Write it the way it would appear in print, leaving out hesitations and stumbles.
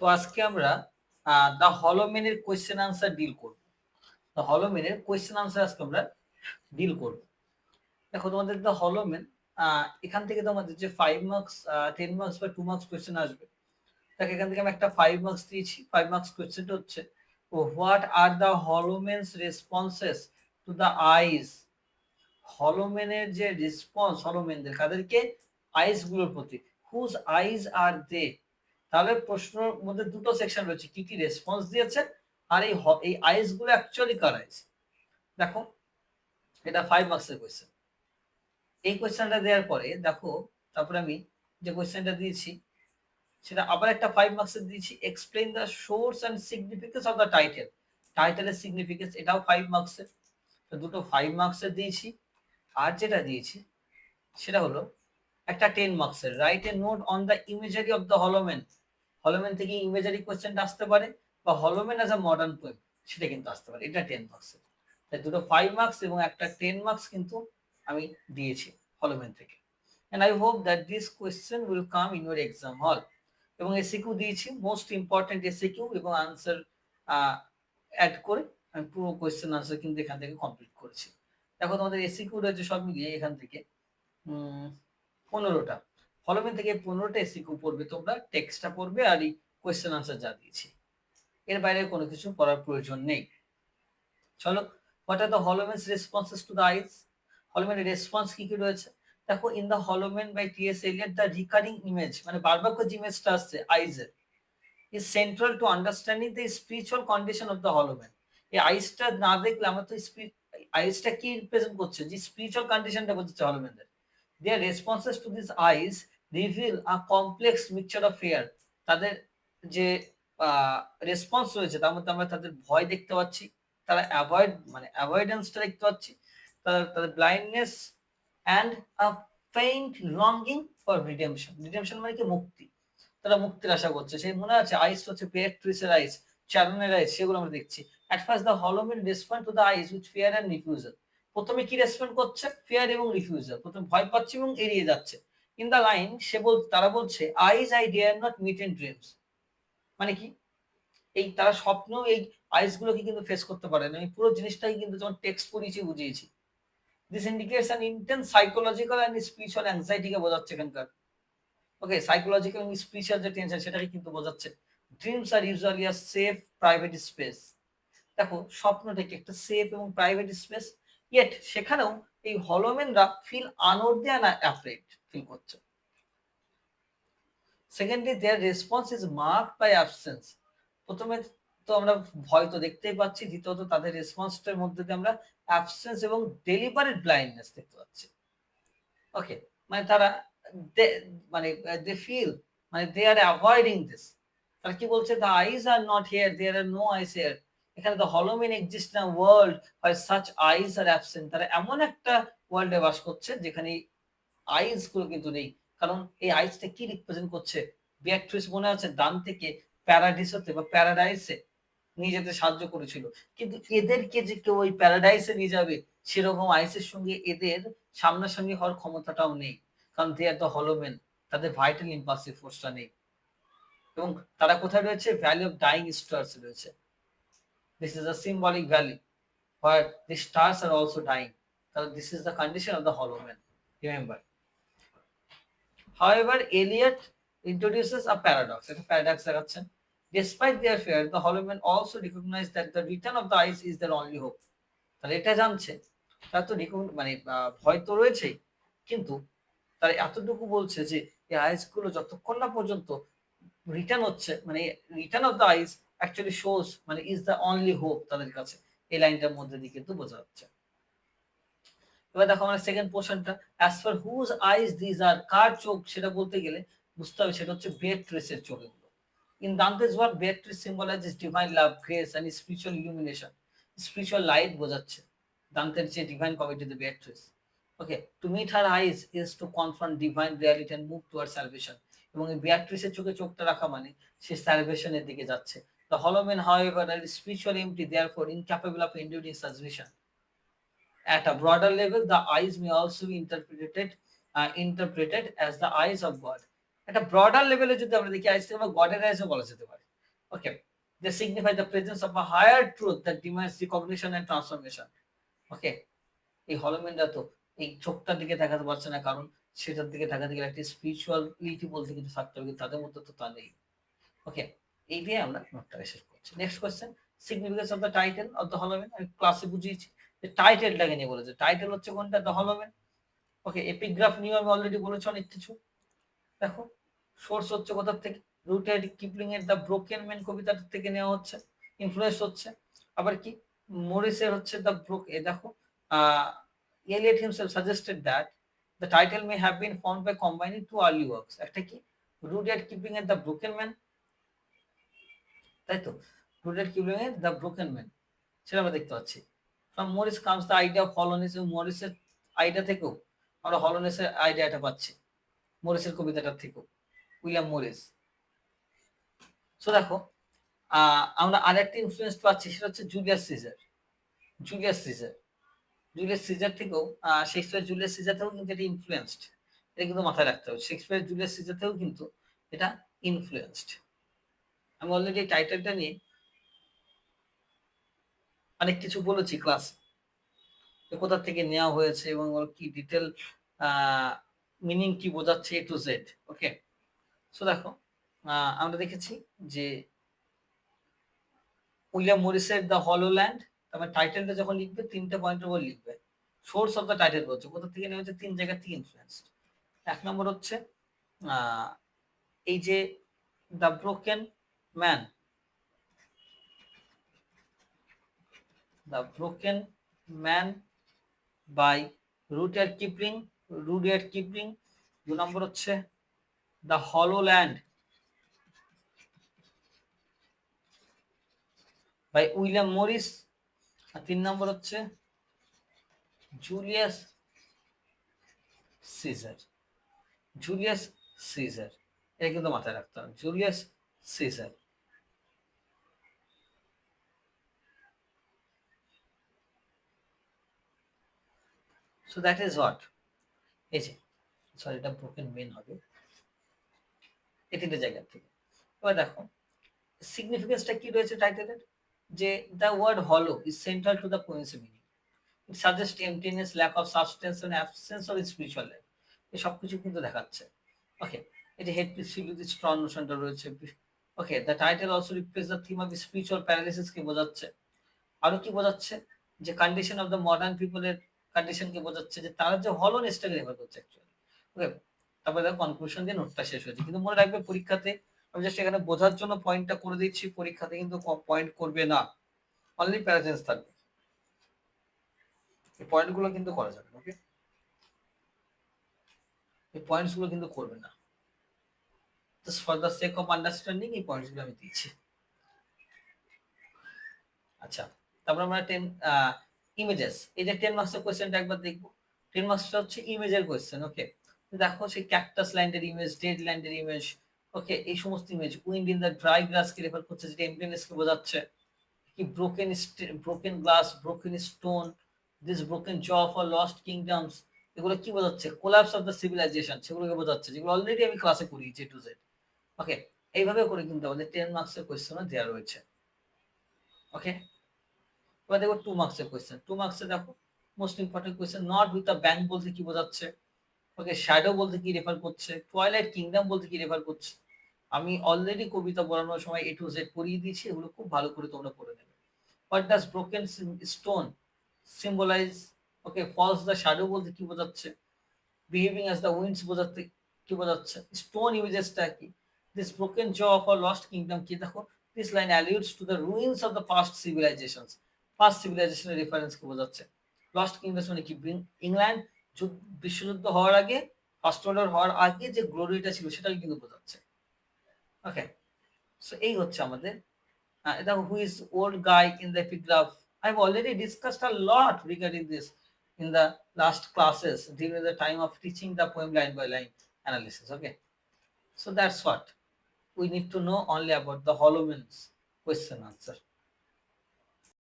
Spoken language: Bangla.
তো আজকে আমরা দ্য হলোম্যানের কোয়েশ্চেন আনসার ডিল করব। দ্য হলোম্যানের কোয়েশ্চেন আনসার আজকে আমরা ডিল করব। দেখো তোমাদের দ্য হলোম্যান এখান থেকে তোমাদের যে 5 মার্কস 10 মার্কস বা 2 মার্কস কোয়েশ্চেন আসবে, দেখো এখান থেকে আমি একটা 5 মার্কস দিয়েছি। 5 মার্কস কোয়েশ্চেনটা হচ্ছে what are the hollow men's responses to the eyes. হলোম্যানের যে রেসপন্স, হলোম্যানদের কাদেরকে, আইস গুলোর প্রতি, হুজ আইস আর দে। তাহলে প্রশ্নের মধ্যে দুটো সেকশন রয়েছে, কি কি রেসপন্স দিয়েছে আর এই আইস গুলো অ্যাকচুয়ালি কার আইস। দেখো এটা 5 মার্কসের কোয়েশ্চেন। এই কোয়েশ্চেনটা দেওয়ার পরে দেখো, তারপরে আমি যে কোয়েশ্চেনটা দিয়েছি সেটা আবার একটা 5 মার্কসের দিয়েছি, explain the source and significance of the title. টাইটেলের সিগনিফিকেন্স, এটাও 5 মার্কসের। তো দুটো 5 মার্কসের দিয়েছি। আর যেটা দিয়েছি সেটা হলো একটা 10 মার্কসের, write a note on the imagery of the hollow men. Hollow men থেকে ইমেজারি কোয়েশ্চেনটা আসতে পারে, বা hollow men as a modern poem সেটা কিন্তু আসতে পারে। এটা 10 মার্কসের। তাই দুটো 5 মার্কস এবং একটা 10 মার্কস কিন্তু আমি দিয়েছি হলোম্যান থেকে। And I hope that this question will come in your exam hall. এবং এসিকিউ দিয়েছি, মোস্ট ইম্পর্টেন্ট এসিকিউ এবং আনসার অ্যাড করে আমি পুরো কোয়েশ্চেন আনসার কিন্তু এখান থেকে কমপ্লিট করেছি। দেখো তোমাদের এসিকিউ রয়েছে সব মিলিয়ে এখান থেকে 15টা। হলোম্যান থেকে 15টা এসিকিউ পড়বে, তোমরা টেক্সটটা পড়বে আর এই কোয়েশ্চেন আনসার যা দিয়েছি, এর বাইরে কোনো কিছু করার প্রয়োজন নেই। চলো, what are the hollow men's responses to the eyes. হলোম্যানের রেসপন্স কি কি রয়েছে দেখো। In the hollow men by T S. Eliot the recurring image, মানে বারবার করে যে ইমেজটা আসছে আইজের, is central to understanding the spiritual condition of the hollow men. এই আইসটা না দেখলে আমরা তো আইসটা কি রিপ্রেজেন্ট করছে, যে স্পিরিচুয়াল কন্ডিশনটা বোঝাচ্ছে হলোম্যানদের। Their responses to these eyes reveal a complex mixture of fear. তাদের যে রেসপন্স রয়েছে তার মধ্যে আমরা তাদের ভয় দেখতে পাচ্ছি, তারা অ্যাভয়েডেন্সটা দেখতে পাচ্ছি, তাদের blindness and a faint longing for redemption. Redemption মানে কি, মুক্তি। তারা মুক্তির আশা করছে। সেই মনে আছে আইস হচ্ছে বেয়াট্রিসের আইস, চ্যারনের আইস, সেগুলো আমরা দেখছি। At first the holomen respond to the eyes with fear and refusal. প্রথমে কি রেসপন্ড করছে, ফিয়ার এবং রিফিউজাল, প্রথমে ভয় পাচ্ছে এবং এড়িয়ে যাচ্ছে। ইন দা লাইন তারা বলছে eyes I dare not meet in dreams, মানে কি, এই তারা স্বপ্ন এই আইস গুলোকে কিন্তু ফেস করতে পারে না। আমি পুরো জিনিসটাই কিন্তু যখন টেক্সট পড়িয়েছি বুঝিয়েছি। This indicates an intense psychological and spiritual অ্যাংজাইটিকে বোঝাচ্ছে এখানকার। ওকে, সাইকোলজিক্যাল এবং স্পিরিচুয়াল যে টেনশন সেটাকে কিন্তু বোঝাচ্ছে। Dreams are usually a safe private space. দেখো স্বপ্নটা কি একটা সেফ এবং প্রাইভেট স্পেস, ইয়েট সেখানেও এই হলোম্যানরা feel unworthy and afraid feel করছে। Secondly their response is marked by absence. প্রথমে তো আমরা ভয় তো দেখতেই পাচ্ছি, দ্বিতীয়ত তাদের রেসপন্সটার মধ্যে দিয়ে আমরা অ্যাবসেন্স এবং ডেলিবারেট ব্লাইন্ডনেস দেখতে পাচ্ছি। ওকে, মানে তারা মানে দে ফিল, মানে দে আর অ্যাভয়েডিং দিস। তারা কি বলছে, the eyes are not here, there are no eyes here. এখানে the hollow men exist in a world where such eyes are absent. তারা এমন একটা ওয়ার্ল্ডে বাস করছে যেখানে আইস গুলো কিন্তু নেই। কারণ এই আইসটা কি রিপ্রেজেন্ট করছে, বিয়াট্রিস মনে আছে ডান থেকে প্যারাডিসতে বা প্যারাডাইসে নিয়ে যেতে সাহায্য করেছিল, কিন্তু এদেরকে যে কেউ ওই প্যারাডাইসে নিয়ে যাবে সেরকম আইসের সঙ্গে এদের সামনাসামনি হওয়ার ক্ষমতাটাও নেই। কারণ দে আর দ্য হলোম্যান, তাদের ভাইটাল ইম্পালসিভ ফোর্সটা নেই। এবং তারা কোথায় রয়েছে, ভ্যালি অফ ডাইং স্টার্স রয়েছে। This is a symbolic valley where the stars are also dying. So this is the condition of the hollow man. Remember. However, Eliot introduces a paradox. It's a paradox দেখাচ্ছেন। Despite their fear, the hollow men also recognize that the return of the ice is their only hope. তারা এটা জানছে, তারা তো মানে ভয় তো রয়েছেই, কিন্তু তারা এতটুকু বলছে যে এই আইস গুলো যতক্ষণ না পর্যন্ত রিটার্ন হচ্ছে, মানে return of the eyes actually shows, মানে ইজ দ্য অনলি হোপ তাদের কাছে। এই লাইনটার মধ্যে দিয়ে কিন্তু বোঝা যাচ্ছে। এবার দেখো আমার সেকেন্ড পোর্শনটা, as far whose eyes these are, কার চোখ সেটা বলতে গেলে বুঝতে হবে সেটা হচ্ছে বেয়াট্রিসের চোখগুলো। In Dante's work Beatrice symbolises divine love, grace and spiritual illumination. Spiritual light বোঝাচ্ছে দান্তের যে Divine Comedy the Beatrice. Okay, to meet her eyes is to confront divine reality and move toward salvation. এবং এই বেয়াট্রিসের চোখে চোখটা রাখা মানে সে সালভেশনের দিকে যাচ্ছে। The hollow men however are spiritual empty, therefore incapable of enduring salvation. At a broader level, the eyes may also be interpreted as the eyes of God. একটা ব্রডার লেভেলে যদি আমরা দেখি আইস আমরা গডের আইসও বলা যেতে পারে। Okay, they signify the presence of a higher truth that demands recognition and transformation. Okay, এই হলোম্যানরা তো এই চোখটার দিকে তাকাতে পারছে না, কারণ সেটার দিকে তাকাতে গেলে একটা স্পিরিচুয়ালিটি বলতে কিছু থাকতে হবে, কিন্তু তাদের মধ্যে তো তা নেই। ওকে, এই দিয়ে আমরা নোটটাকে শেষ করছি। Next question, significance of the title of the hollow men. আমি ক্লাসে বুঝিয়েছি যে টাইটেলটাকে নিয়ে বলেছে। টাইটেল হচ্ছে কোনটা? The Holloman. ওকে, এপিগ্রাফ নিয়ে আমি অলরেডি বলেছি অনেক কিছু। দেখো, সোর্স হচ্ছে কোথা থেকে? রুটার কিপলিং এর দ্য ব্রোকেন ম্যান কবিতা থেকে নেওয়া হচ্ছে, ইনফ্লুয়েন্স হচ্ছে। আবার কি মরিসের হচ্ছে দ্য ব্রোক, এ দেখো Eliot himself suggested that the title may have been formed by combining two early works. একটা কি রুটার কিপলিং এর দ্য ব্রোকেন ম্যান, তাই তো? রুটার কিপলিং এর দ্য ব্রোকেন ম্যান, সেটা আমরা দেখতে পাচ্ছি। From Morris comes the idea of hollowness, এবং মরিসের আইডিয়া থেকেও আমরা হলোনেসের আইডিয়াটা পাচ্ছি, মরিসের কবিতাটা থেকেও, উইলিয়াম মরিস। সো দেখো, আমরা আরেকটা ইনফ্লুয়েন্স পাচ্ছি, সেটা হচ্ছে Julius Caesar. Julius Caesar, Julius Caesar থেকেও শেক্সপিয়ার জুলিয়াস সিজার থেকেও কিন্তু এটা ইনফ্লুয়েন্সড। এটা কিন্তু মাথায় রাখতে হবে, শেক্সপিয়ার জুলিয়াস সিজার থেকেও কিন্তু এটা ইনফ্লুয়েন্সড। আমি অলরেডি টাইটেলটা নিয়ে অনেক কিছু বলেছি ক্লাস, কোথা থেকে নেওয়া হয়েছে এবং ওর কি ডিটেল মিনিং কি বোঝাচ্ছে এ টু জেড। ওকে, সো দেখো, আমরা দেখেছি যে উইলিয়াম মরিসের দ্য হলোল্যান্ড, তারপর টাইটেলটা যখন লিখবে 3টে পয়েন্টের উপর লিখবে। সোর্স অফ দ্য টাইটেল বলছে কোথা থেকে নেওয়া হচ্ছে, 3 জায়গা থেকে ইনফ্লুয়েন্স। 1 নম্বর হচ্ছে এই যে the broken man, the broken man by Rudyard Kipling, Rudyard Kipling. 2 number হচ্ছে the hollow land by William Morris. আর 3 নম্বর হচ্ছে জুলিয়াস সিজার, জুলিয়াস সিজার। এটা কিন্তু মাথায় রাখতে হবে, Julius Caesar. So that is what, এই যে সরি, এটা ব্রোকেন মেন হবে এই 3টে জায়গা থেকে। এবার দেখো সিগনিফিকেন্সটা কি রয়েছে টাইটেলের, যে the word hollow is central to the poem's meaning. It suggest emptiness, lack of substance and absence of spiritual life. এই সবকিছু কিন্তু দেখাচ্ছে। ওকে, এই যে head piece fill with strong নোশনটা রয়েছে। Okay, the title also represent the theme of spiritual paralysis কে বোঝাচ্ছে। আরো কি বোঝাচ্ছে, যে কন্ডিশন অফ দ্য মডার্ন পিপলের কন্ডিশন কে বোঝাচ্ছে, যে তারা যে হলোনেসটাকে রেফার করছে অ্যাকচুয়ালি। ওকে, তারপরে দেখো কনক্লুশন দিয়ে নোটটা শেষ হয়েছে। কিন্তু মনে রাখবে পরীক্ষাতে আমি জাস্ট এখানে বোঝার জন্য পয়েন্টটা করে দিচ্ছি, পরীক্ষাতে কিন্তু পয়েন্ট করবে না, অনলি প্যারাজেন্স থাকবে। এই পয়েন্টগুলো কিন্তু করা যাবে। ওকে, এই পয়েন্টস গুলো কিন্তু করবে না, just for the sake of understanding এই পয়েন্টস গুলো আমি দিচ্ছি। আচ্ছা, তারপর আমরা 10 ইমেজেস, এই যে 10 মার্কসের কোশ্চেনটা একবার দেখবো। 10 মার্কসটা হচ্ছে ইমেজের কোশ্চেন। ওকে, দেখো সেই ক্যাকটাস ল্যান্ডের ইমেজ, ডেড ল্যান্ডের ইমেজ। ওকে, এই সমস্ত image wind in the dry glass K refer করছে, যেটা এমপ্টিনেস কে বোঝাচ্ছে। কি broken broken glass, broken stone, this broken jaw of R lost kingdoms, এগুলো কি বোঝাচ্ছে? কোলাপস অফ দ্য সিভিলাইজেশন, সেগুলোকে বোঝাচ্ছে, যেগুলো অলরেডি আমি ক্লাসে করিয়েছি টু জেড। ওকে, এইভাবে করে কিন্তু আমাদের 10 মার্কসের কোয়েশ্চেনও দেওয়া রয়েছে। ওকে, এবার দেখো 2 মার্কসের কোয়েশ্চেন। 2 মার্কসে দেখো most important question, not with a bang বলতে কি বোঝাচ্ছে? ওকে, শ্যাডো বলতে কি রেফার করছে? টুয়াইলাইট কিংডম বলতে কি রেফার করছে? আমি অলরেডি কবিতা পড়ানোর সময় এ টু জেড পড়িয়ে দিয়েছি, এগুলো খুব ভালো করে তোমরা পড়ে নেবে। What does broken stone symbolise? Okay, falls the shadow বলতে কি বোঝাচ্ছে? বিহেভিং অ্যাজ দ্য উইন্ডস বোঝাতে কি বোঝাচ্ছে? স্টোন ইমেজেসটা কি? This broken jaw of a lost kingdom কি? দেখো, this line alludes to the ruins of the past civilisations. Past সিভিলাইজেশনের রেফারেন্স কে বোঝাচ্ছে। লস্ট কিংডমস মানে কি? ইংল্যান্ড বিশ্বযুদ্ধ হওয়ার আগে, ফার্স্ট ওয়ার্ল্ড ওয়ার হওয়ার আগে যে গ্লোরিটা ছিল সেটাকে কিন্তু বোঝাচ্ছে। ওকে, সো এই হচ্ছে আমাদের দেখো, who is old guy in the epigraph. I've already discussed a lot regarding this in the last classes during the time of teaching the poem line by line analysis. Okay, so that's what we need to know only about the Holloman's question answer.